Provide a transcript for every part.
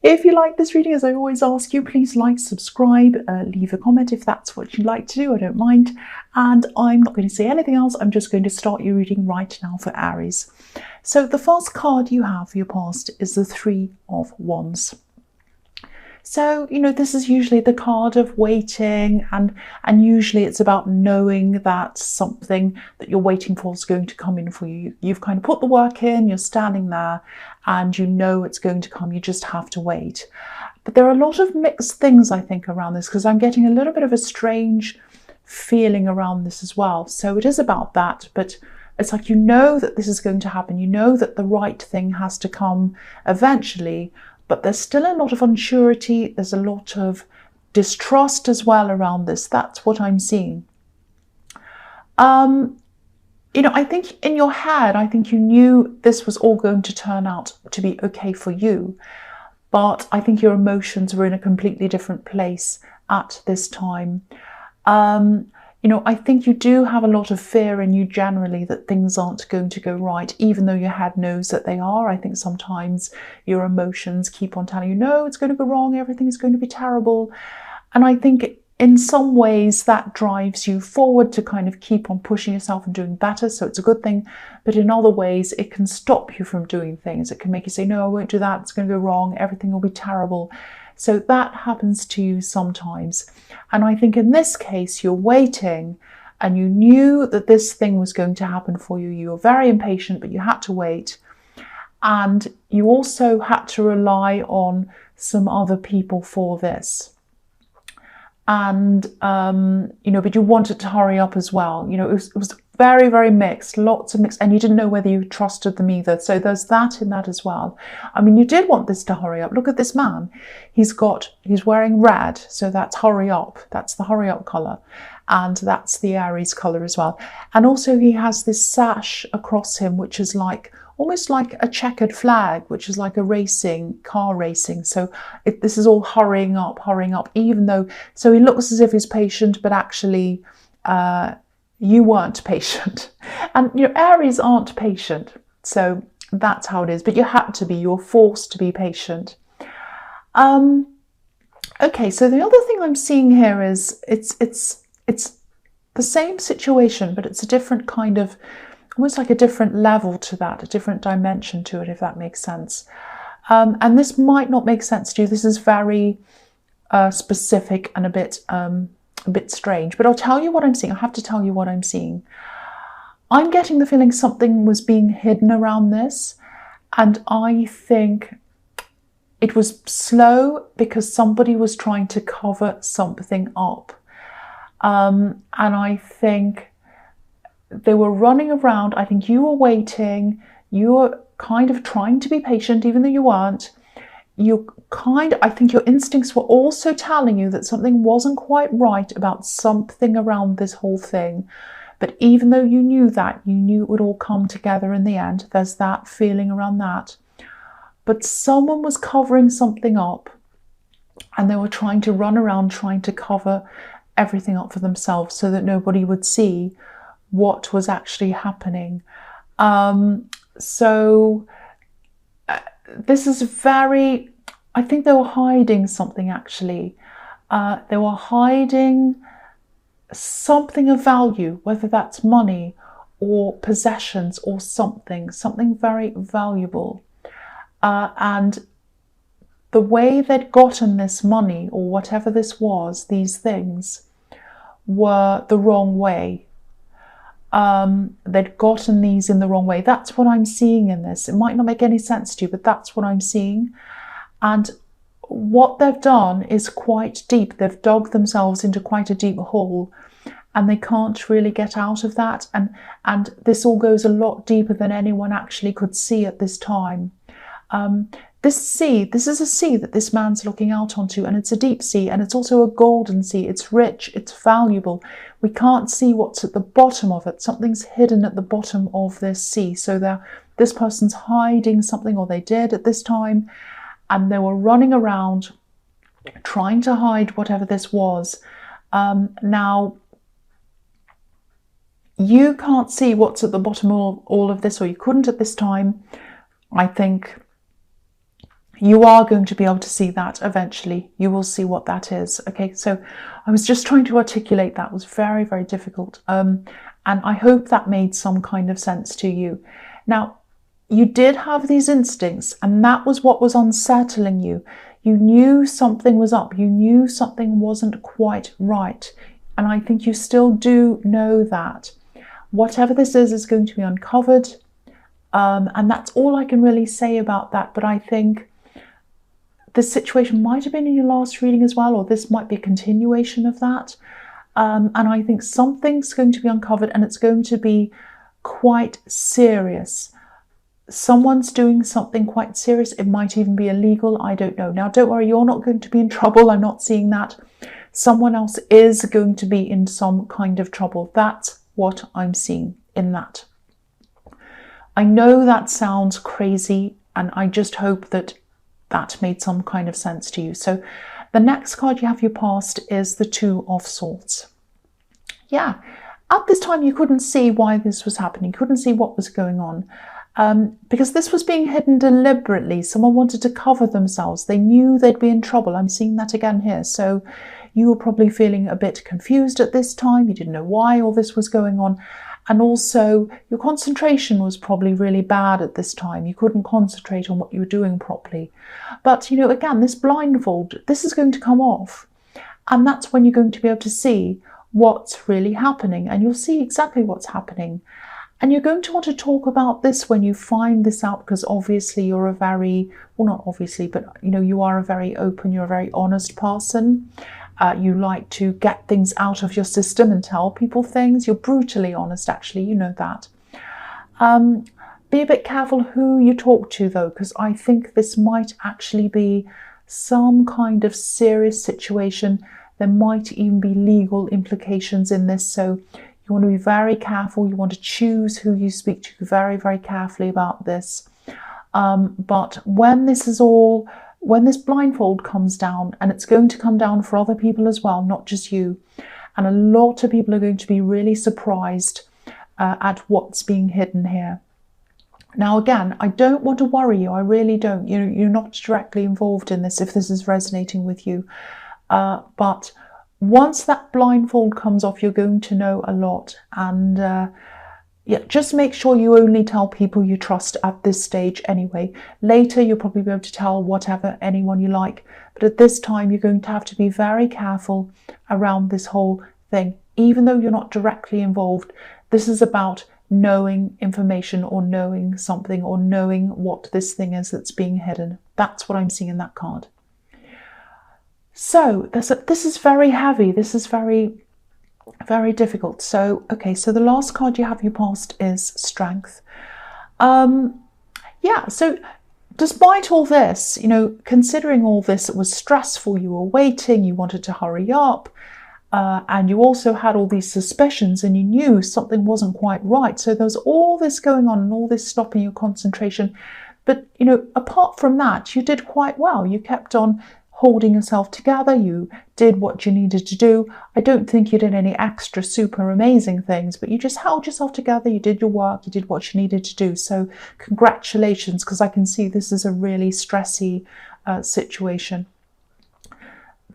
If you like this reading, as I always ask you, please like, subscribe, leave a comment if that's what you'd like to do. I don't mind. And I'm not going to say anything else. I'm just going to start your reading right now for Aries. So the first card you have for your past is the Three of Wands. So, this is usually the card of waiting, and usually it's about knowing that something that you're waiting for is going to come in for you. You've kind of put the work in, you're standing there, and you know it's going to come. You just have to wait. But there are a lot of mixed things, I think, around this, because I'm getting a little bit of a strange feeling around this as well. So it is about that, but it's like you know that this is going to happen. You know that the right thing has to come eventually. But there's still a lot of unsurety. There's a lot of distrust as well around this. That's what I'm seeing. I think in your head, I think you knew this was all going to turn out to be okay for you. But I think your emotions were in a completely different place at this time. I think you do have a lot of fear in you generally that things aren't going to go right, even though your head knows that they are. I think sometimes your emotions keep on telling you, no, it's going to go wrong, everything is going to be terrible. And I think in some ways that drives you forward to kind of keep on pushing yourself and doing better. So it's a good thing. But in other ways, it can stop you from doing things. It can make you say, no, I won't do that. It's going to go wrong. Everything will be terrible. So that happens to you sometimes. And I think in this case, you're waiting and you knew that this thing was going to happen for you. You were very impatient, but you had to wait. And you also had to rely on some other people for this. And, but you wanted to hurry up as well. It was very, very mixed, lots of mixed, and you didn't know whether you trusted them either. So there's that in that as well. I mean, you did want this to hurry up. Look at this man. He's wearing red. So that's hurry up. That's the hurry up colour. And that's the Aries colour as well. And also he has this sash across him, which is almost like a checkered flag, which is like a car racing. So this is all hurrying up, even though, so he looks as if he's patient, but actually you weren't patient. And your Aries aren't patient. So that's how it is. But you had to be, you're forced to be patient. Okay, so the other thing I'm seeing here is it's the same situation, but it's a different kind of, almost like a different level to that, a different dimension to it, if that makes sense. And this might not make sense to you. This is very specific and a bit strange, but I'll tell you what I'm seeing. I have to tell you what I'm seeing. I'm getting the feeling something was being hidden around this, and I think it was slow because somebody was trying to cover something up. And I think they were running around. I think you were waiting. You were kind of trying to be patient, even though you weren't. I think your instincts were also telling you that something wasn't quite right about something around this whole thing. But even though you knew that, you knew it would all come together in the end. There's that feeling around that. But someone was covering something up, and they were trying to run around trying to cover everything up for themselves so that nobody would see what was actually happening. This is I think they were hiding something actually. They were hiding something of value, whether that's money or possessions or something very valuable. And the way they'd gotten this money or whatever this was, these things, were the wrong way. They'd gotten these in the wrong way. That's what I'm seeing in this. It might not make any sense to you, but that's what I'm seeing. And what they've done is quite deep. They've dug themselves into quite a deep hole, and they can't really get out of that. And this all goes a lot deeper than anyone actually could see at this time. This is a sea that this man's looking out onto, and it's a deep sea, and it's also a golden sea. It's rich, it's valuable. We can't see what's at the bottom of it. Something's hidden at the bottom of this sea. So this person's hiding something, or they did at this time, and they were running around trying to hide whatever this was. Now, you can't see what's at the bottom of all of this, or you couldn't at this time. I think you are going to be able to see that eventually. You will see what that is. Okay, so I was just trying to articulate that. It was very, very difficult. And I hope that made some kind of sense to you. Now, you did have these instincts, and that was what was unsettling you. You knew something was up. You knew something wasn't quite right. And I think you still do know that. Whatever this is going to be uncovered. And that's all I can really say about that. But I think this situation might have been in your last reading as well, or this might be a continuation of that. And I think something's going to be uncovered, and it's going to be quite serious. Someone's doing something quite serious. It might even be illegal. I don't know. Now, don't worry, you're not going to be in trouble. I'm not seeing that. Someone else is going to be in some kind of trouble. That's what I'm seeing in that. I know that sounds crazy, and I just hope that that made some kind of sense to you. So the next card you have your past is the Two of Swords. Yeah, at this time you couldn't see why this was happening. You couldn't see what was going on. Because this was being hidden deliberately. Someone wanted to cover themselves. They knew they'd be in trouble. I'm seeing that again here. So you were probably feeling a bit confused at this time. You didn't know why all this was going on. And also your concentration was probably really bad at this time. You couldn't concentrate on what you were doing properly. But, again, this blindfold, this is going to come off. And that's when you're going to be able to see what's really happening. And you'll see exactly what's happening. And you're going to want to talk about this when you find this out, because obviously you're a very, well, not obviously, but you are a very open, you're a very honest person. You like to get things out of your system and tell people things. You're brutally honest, actually, you know that. Be a bit careful who you talk to, though, because I think this might actually be some kind of serious situation. There might even be legal implications in this, so you want to be very careful. You want to choose who you speak to very, very carefully about this. But when this blindfold comes down, and it's going to come down for other people as well, not just you, and a lot of people are going to be really surprised at what's being hidden here. Now, again, I don't want to worry you. I really don't. You're not directly involved in this if this is resonating with you. But once that blindfold comes off, you're going to know a lot. And yeah, just make sure you only tell people you trust at this stage anyway. Later, you'll probably be able to tell anyone you like. But at this time, you're going to have to be very careful around this whole thing. Even though you're not directly involved, this is about knowing information or knowing something or knowing what this thing is that's being hidden. That's what I'm seeing in that card. So this is very heavy. This is very, very difficult. So, okay, so the last card you have your past is Strength. Yeah, so despite all this, considering all this, it was stressful. You were waiting, you wanted to hurry up, and you also had all these suspicions and you knew something wasn't quite right. So there was all this going on and all this stopping your concentration. But, apart from that, you did quite well. You kept on holding yourself together. You did what you needed to do. I don't think you did any extra super amazing things, but you just held yourself together. You did your work. You did what you needed to do. So congratulations, because I can see this is a really stressy situation.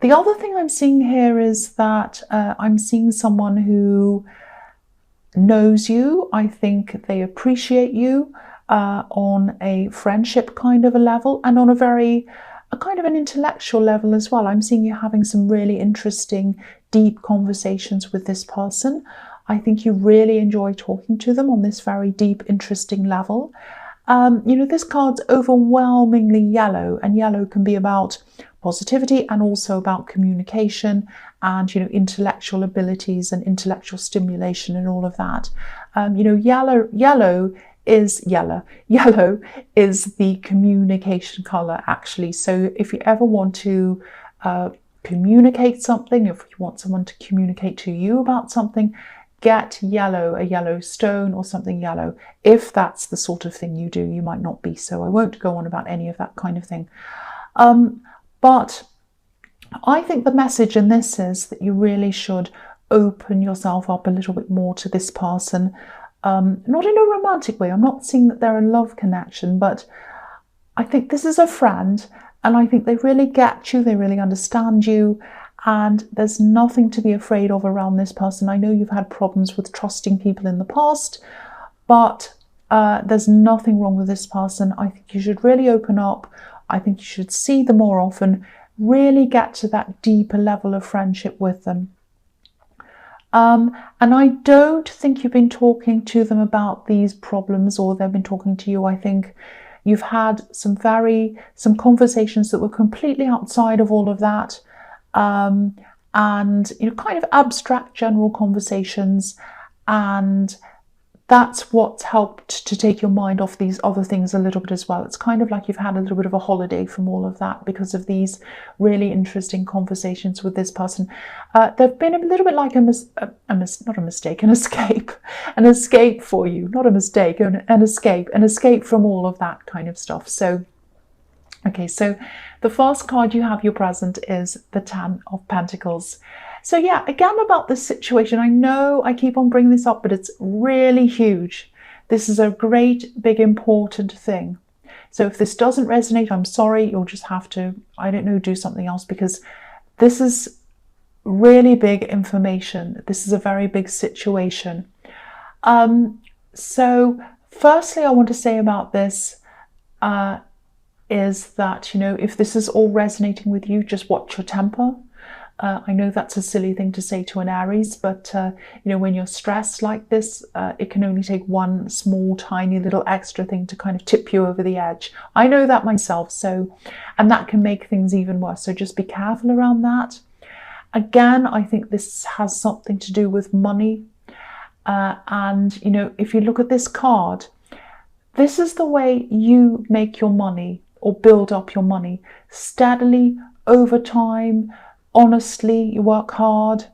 The other thing I'm seeing here is that I'm seeing someone who knows you. I think they appreciate you on a friendship kind of a level, and on a kind of an intellectual level as well. I'm seeing you having some really interesting, deep conversations with this person. I think you really enjoy talking to them on this very deep, interesting level. This card's overwhelmingly yellow, and yellow can be about positivity and also about communication and, intellectual abilities and intellectual stimulation and all of that. Yellow is the communication color, actually. So if you ever want to communicate something, if you want someone to communicate to you about something, get yellow, a yellow stone or something yellow. If that's the sort of thing you do, you might not be. So I won't go on about any of that kind of thing. But I think the message in this is that you really should open yourself up a little bit more to this person. Not in a romantic way. I'm not seeing that they're a love connection, but I think this is a friend, and I think they really get you, they really understand you, and there's nothing to be afraid of around this person. I know you've had problems with trusting people in the past, but there's nothing wrong with this person. I think you should really open up. I think you should see them more often, really get to that deeper level of friendship with them. And I don't think you've been talking to them about these problems, or they've been talking to you. I think you've had some conversations that were completely outside of all of that, and kind of abstract general conversations, and that's what's helped to take your mind off these other things a little bit as well. It's kind of like you've had a little bit of a holiday from all of that because of these really interesting conversations with this person. They've been a little bit like an escape for you, not a mistake, an escape from all of that kind of stuff. So, okay, so the first card you have your present is the Ten of Pentacles. So yeah, again about this situation, I know I keep on bringing this up, but it's really huge. This is a great, big, important thing. So if this doesn't resonate, I'm sorry, you'll just have to, I don't know, do something else, because this is really big information. This is a very big situation. So firstly, I want to say about this is that, if this is all resonating with you, just watch your temper. I know that's a silly thing to say to an Aries, but when you're stressed like this, it can only take one small, tiny little extra thing to kind of tip you over the edge. I know that myself, and that can make things even worse. So just be careful around that. Again, I think this has something to do with money. And if you look at this card, this is the way you make your money or build up your money steadily over time. Honestly, you work hard,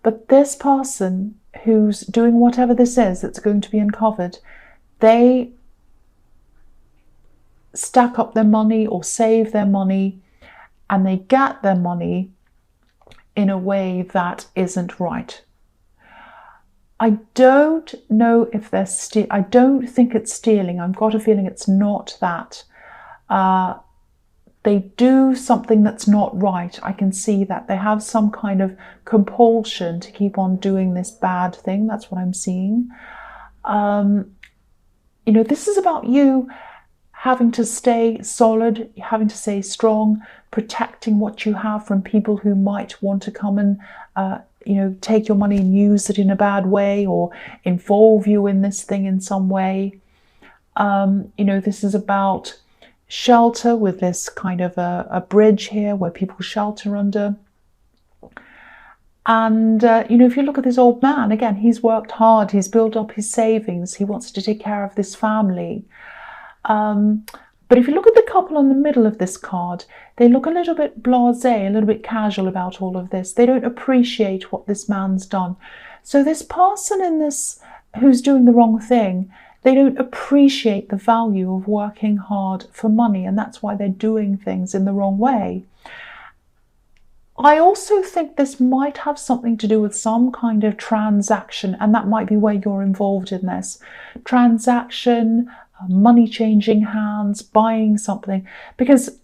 but this person who's doing whatever this is that's going to be uncovered, they stack up their money or save their money, and they get their money in a way that isn't right. I don't know if they're I don't think it's stealing. I've got a feeling it's not that. They do something that's not right. I can see that. They have some kind of compulsion to keep on doing this bad thing. That's what I'm seeing. This is about you having to stay solid, having to stay strong, protecting what you have from people who might want to come and, take your money and use it in a bad way, or involve you in this thing in some way. This is about shelter with this kind of a bridge here where people shelter under. And, if you look at this old man, again, he's worked hard, he's built up his savings, he wants to take care of this family. But if you look at the couple in the middle of this card, they look a little bit blasé, a little bit casual about all of this. They don't appreciate what this man's done. So this person in this who's doing the wrong thing, they don't appreciate the value of working hard for money, and that's why they're doing things in the wrong way. I also think this might have something to do with some kind of transaction, and that might be where you're involved in this. Transaction, money changing hands, buying something. Because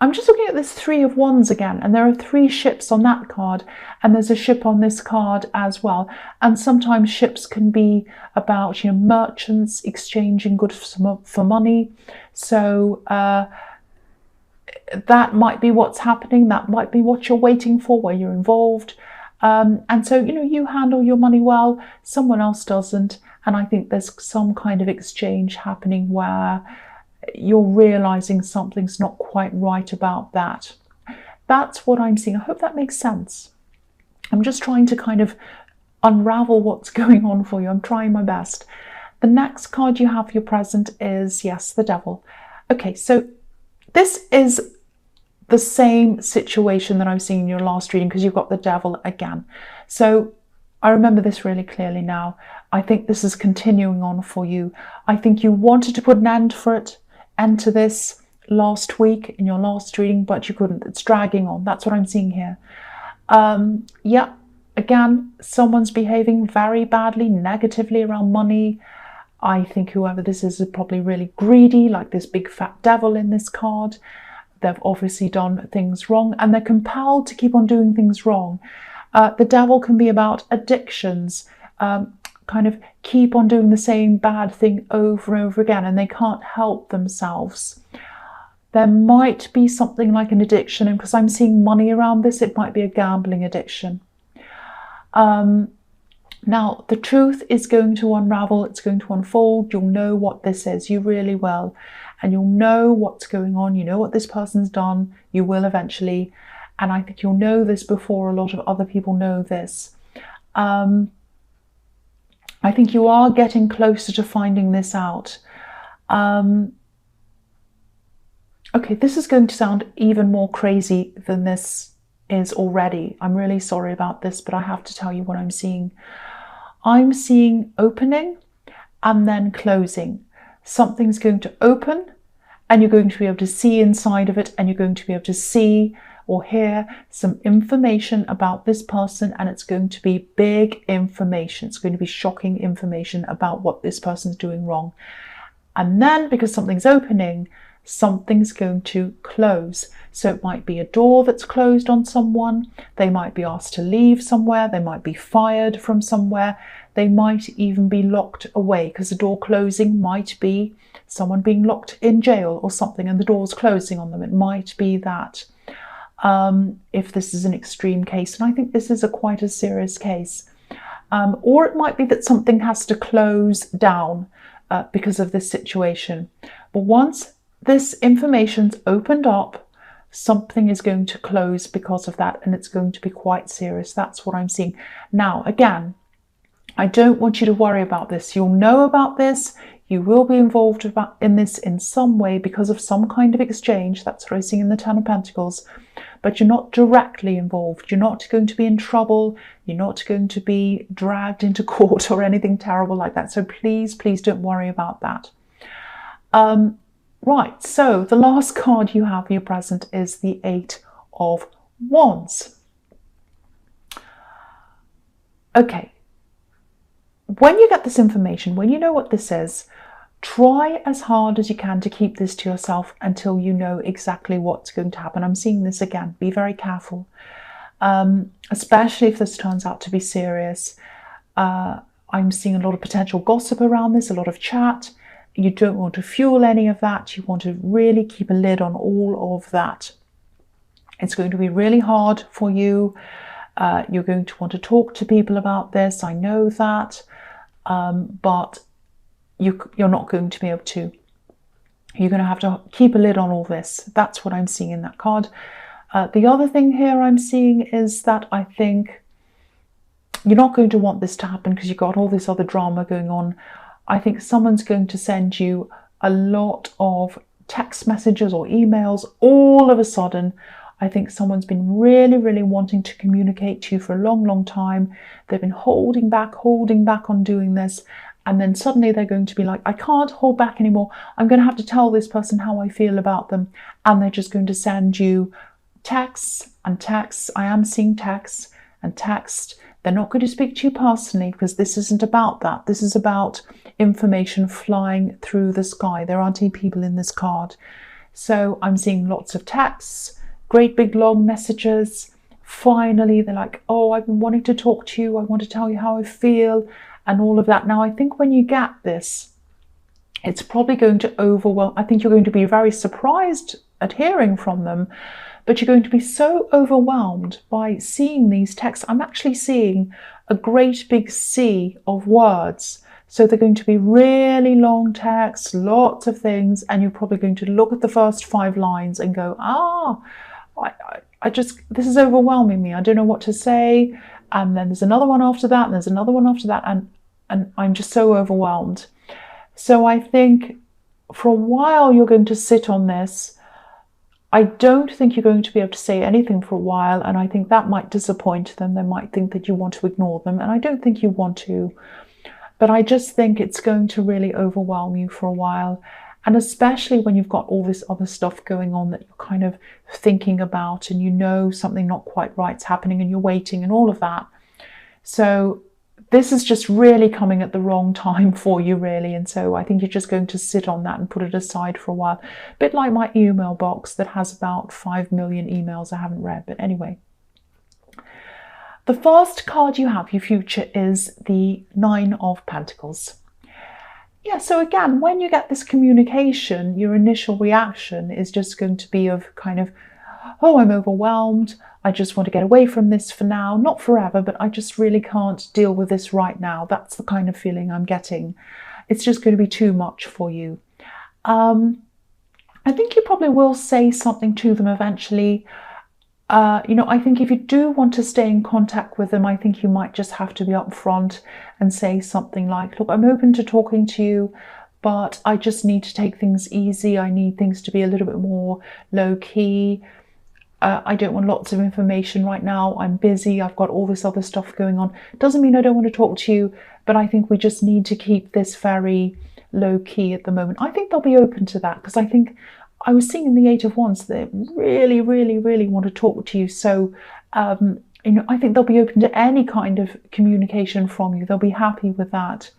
I'm just looking at this Three of Wands again, and there are 3 ships on that card, and there's a ship on this card as well. And sometimes ships can be about, merchants exchanging goods for money. So that might be what's happening. That might be what you're waiting for, where you're involved. And so, you handle your money well, someone else doesn't. And I think there's some kind of exchange happening where you're realizing something's not quite right about that. That's what I'm seeing. I hope that makes sense. I'm just trying to kind of unravel what's going on for you. I'm trying my best. The next card you have for your present is, yes, the Devil. Okay, so this is the same situation that I've seen in your last reading, because you've got the Devil again. So I remember this really clearly now. I think this is continuing on for you. I think you wanted to put an end to this last week in your last reading, but you couldn't. It's dragging on. That's what I'm seeing here. Yeah, again, someone's behaving very badly, negatively around money. I think whoever this is probably really greedy, like this big fat devil in this card. They've obviously done things wrong and they're compelled to keep on doing things wrong. The devil can be about addictions, kind of keep on doing the same bad thing over and over again, and they can't help themselves. There might be something like an addiction, and because I'm seeing money around this, it might be a gambling addiction. Now, the truth is going to unravel, it's going to unfold, you'll know what this is, you really will. And you'll know what's going on, you know what this person's done, you will eventually. And I think you'll know this before a lot of other people know this. I think you are getting closer to finding this out. Okay, this is going to sound even more crazy than this is already. I'm really sorry about this, but I have to tell you what I'm seeing. I'm seeing opening and then closing. Something's going to open and you're going to be able to see inside of it, and you're going to be able to see or hear some information about this person, and it's going to be big information. It's going to be shocking information about what this person's doing wrong. And then, because something's opening, something's going to close. So it might be a door that's closed on someone, they might be asked to leave somewhere, they might be fired from somewhere, they might even be locked away, because the door closing might be someone being locked in jail or something and the door's closing on them. It might be that, if this is an extreme case, and I think this is quite a serious case. Or it might be that something has to close down because of this situation. But once this information's opened up, something is going to close because of that, and it's going to be quite serious. That's what I'm seeing. Now, again, I don't want you to worry about this. You'll know about this. You will be involved in this in some way because of some kind of exchange. That's what I see in the Ten of Pentacles. But you're not directly involved. You're not going to be in trouble. You're not going to be dragged into court or anything terrible like that. So please, please don't worry about that. Right, so the last card you have for your present is the Eight of Wands. Okay, when you get this information, when you know what this is, try as hard as you can to keep this to yourself until you know exactly what's going to happen. I'm seeing this again. Be very careful, especially if this turns out to be serious. I'm seeing a lot of potential gossip around this, a lot of chat. You don't want to fuel any of that. You want to really keep a lid on all of that. It's going to be really hard for you. You're going to want to talk to people about this. I know that. But you're not going to be able to. You're going to have to keep a lid on all this. That's what I'm seeing in that card. The other thing here I'm seeing is that I think you're not going to want this to happen because you've got all this other drama going on. I think someone's going to send you a lot of text messages or emails all of a sudden. I think someone's been really, really wanting to communicate to you for a long, long time. They've been holding back on doing this. And then suddenly they're going to be like, I can't hold back anymore. I'm going to have to tell this person how I feel about them. And they're just going to send you texts and texts. I am seeing texts and text. They're not going to speak to you personally because this isn't about that. This is about information flying through the sky. There aren't any people in this card. So I'm seeing lots of texts, great big long messages. Finally, they're like, oh, I've been wanting to talk to you. I want to tell you how I feel and all of that. Now, I think when you get this, it's probably going to overwhelm. I think you're going to be very surprised at hearing from them, but you're going to be so overwhelmed by seeing these texts. I'm actually seeing a great big sea of words. So they're going to be really long texts, lots of things, and you're probably going to look at the first 5 lines and go, this is overwhelming me. I don't know what to say. And then there's another one after that, and there's another one after that, and I'm just so overwhelmed. So I think for a while you're going to sit on this. I don't think you're going to be able to say anything for a while, and I think that might disappoint them. They might think that you want to ignore them, and I don't think you want to. But I just think it's going to really overwhelm you for a while. And especially when you've got all this other stuff going on that you're kind of thinking about, and you know something not quite right's happening and you're waiting and all of that. So this is just really coming at the wrong time for you, really. And so I think you're just going to sit on that and put it aside for a while. A bit like my email box that has about 5 million emails I haven't read. But anyway, the first card you have, your future, is the Nine of Pentacles. Yeah, so again, when you get this communication, your initial reaction is just going to be of kind of, oh, I'm overwhelmed. I just want to get away from this for now, not forever, but I just really can't deal with this right now. That's the kind of feeling I'm getting. It's just going to be too much for you. I think you probably will say something to them eventually. I think if you do want to stay in contact with them, I think you might just have to be upfront and say something like, look, I'm open to talking to you, but I just need to take things easy. I need things to be a little bit more low key. I don't want lots of information right now. I'm busy. I've got all this other stuff going on. Doesn't mean I don't want to talk to you, but I think we just need to keep this very low key at the moment. I think they'll be open to that, because I think I was seeing in the Eight of Wands they really, really, really want to talk to you. So, I think they'll be open to any kind of communication from you. They'll be happy with that.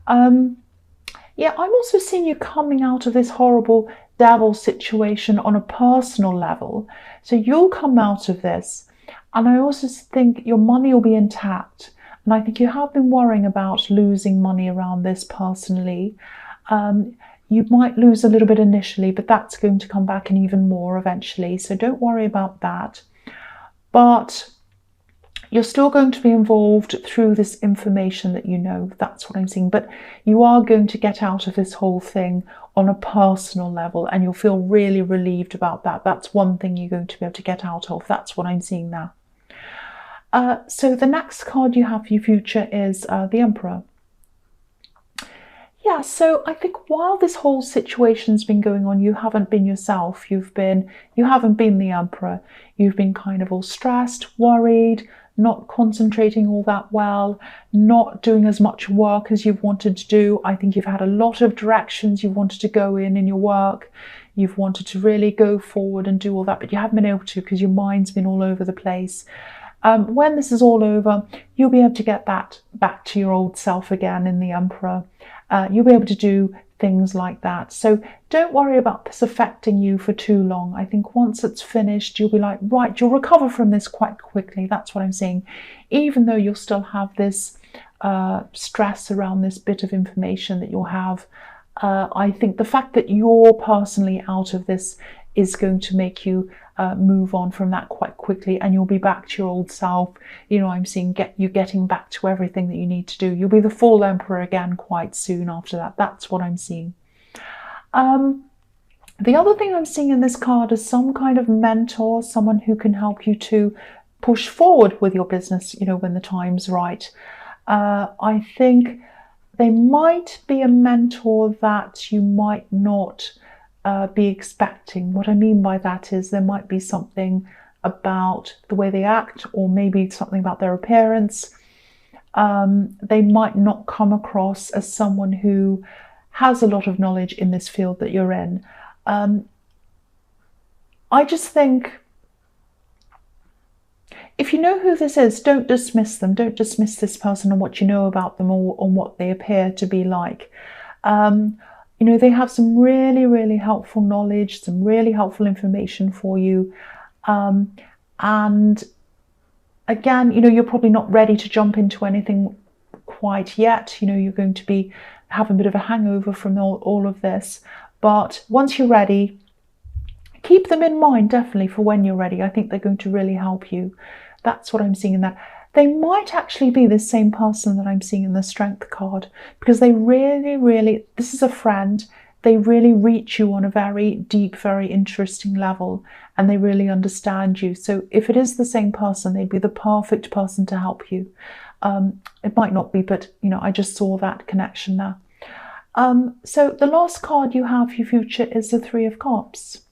Yeah, I'm also seeing you coming out of this horrible devil situation on a personal level. So you'll come out of this. And I also think your money will be intact. And I think you have been worrying about losing money around this personally. You might lose a little bit initially, but that's going to come back and even more eventually. So don't worry about that. But you're still going to be involved through this information that you know. That's what I'm seeing. But you are going to get out of this whole thing on a personal level, and you'll feel really relieved about that. That's one thing you're going to be able to get out of. That's what I'm seeing now. So the next card you have for your future is the Emperor. Yeah, so I think while this whole situation's been going on, you haven't been yourself. You haven't been the Emperor. You've been kind of all stressed, worried, not concentrating all that well, not doing as much work as you've wanted to do. I think you've had a lot of directions you've wanted to go in your work. You've wanted to really go forward and do all that, but you haven't been able to because your mind's been all over the place. When this is all over, you'll be able to get that back to your old self again in the Emperor. You'll be able to do things like that. So don't worry about this affecting you for too long. I think once it's finished, you'll be like, right, you'll recover from this quite quickly. That's what I'm seeing. Even though you'll still have this stress around this bit of information that you'll have, I think the fact that you're personally out of this is going to make you move on from that quite quickly, and you'll be back to your old self. I'm seeing you getting back to everything that you need to do. You'll be the full Emperor again quite soon after that. That's what I'm seeing. The other thing I'm seeing in this card is some kind of mentor, someone who can help you to push forward with your business, when the time's right. I think there might be a mentor that you might not be expecting. What I mean by that is there might be something about the way they act, or maybe something about their appearance. They might not come across as someone who has a lot of knowledge in this field that you're in. I just think if you know who this is, don't dismiss them. Don't dismiss this person and what you know about them, or on what they appear to be like. They have some really, really helpful knowledge, some really helpful information for you. And again, you're probably not ready to jump into anything quite yet. You're going to be having a bit of a hangover from all of this. But once you're ready, keep them in mind, definitely, for when you're ready. I think they're going to really help you. That's what I'm seeing in that. They might actually be the same person that I'm seeing in the Strength card, because they really, really, this is a friend, they really reach you on a very deep, very interesting level, and they really understand you. So if it is the same person, they'd be the perfect person to help you. It might not be, but I just saw that connection there. So the last card you have for your future is the Three of Cups.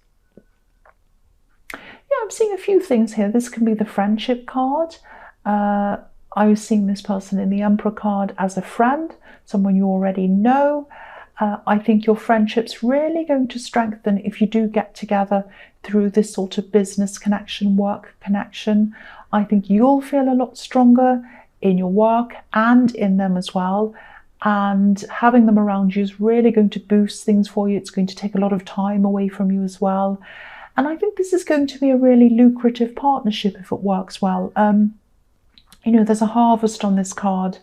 Yeah, I'm seeing a few things here. This can be the friendship card. I was seeing this person in the Emperor card as a friend, someone you already know. I think your friendship's really going to strengthen if you do get together through this sort of business connection, work connection. I think you'll feel a lot stronger. in your work and in them as well. And having them around you is really going to boost things for you. It's going to take a lot of time away from you as well. And I think this is going to be a really lucrative partnership if it works well. You know, there's a harvest on this card,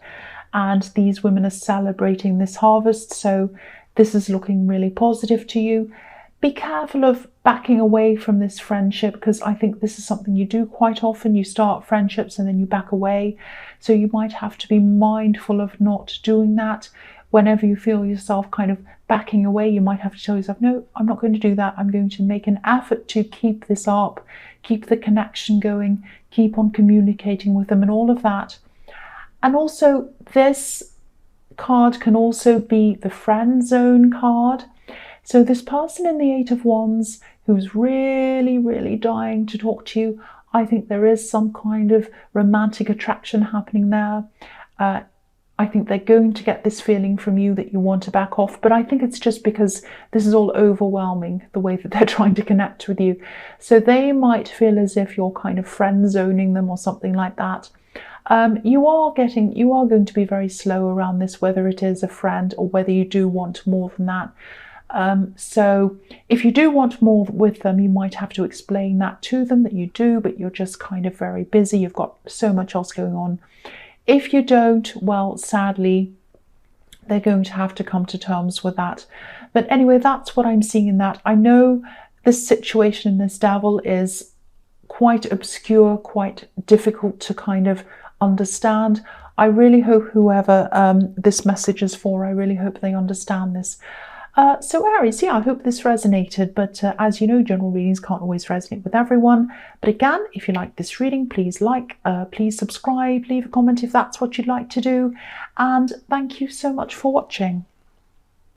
and these women are celebrating this harvest. So this is looking really positive to you. Be careful of backing away from this friendship, because I think this is something you do quite often. You start friendships and then you back away. So you might have to be mindful of not doing that. Whenever you feel yourself kind of backing away, you might have to tell yourself, no, I'm not going to do that. I'm going to make an effort to keep this up, keep the connection going, keep on communicating with them and all of that. And also, this card can also be the friend zone card. So this person in the Eight of Wands who's really, really dying to talk to you, I think there is some kind of romantic attraction happening there. I think they're going to get this feeling from you that you want to back off, but I think it's just because this is all overwhelming, the way that they're trying to connect with you. So they might feel as if you're kind of friend zoning them or something like that. You are going to be very slow around this, whether it is a friend or whether you do want more than that. So if you do want more with them, you might have to explain that to them, that you do, but you're just kind of very busy. You've got so much else going on. If you don't, well, sadly, they're going to have to come to terms with that. But anyway, that's what I'm seeing in that. I know this situation in this Devil is quite obscure, quite difficult to kind of understand. I really hope whoever this message is for, I really hope they understand this. So Aries, yeah, I hope this resonated, but as you know, general readings can't always resonate with everyone. But again, if you like this reading, please please subscribe, leave a comment if that's what you'd like to do. And thank you so much for watching.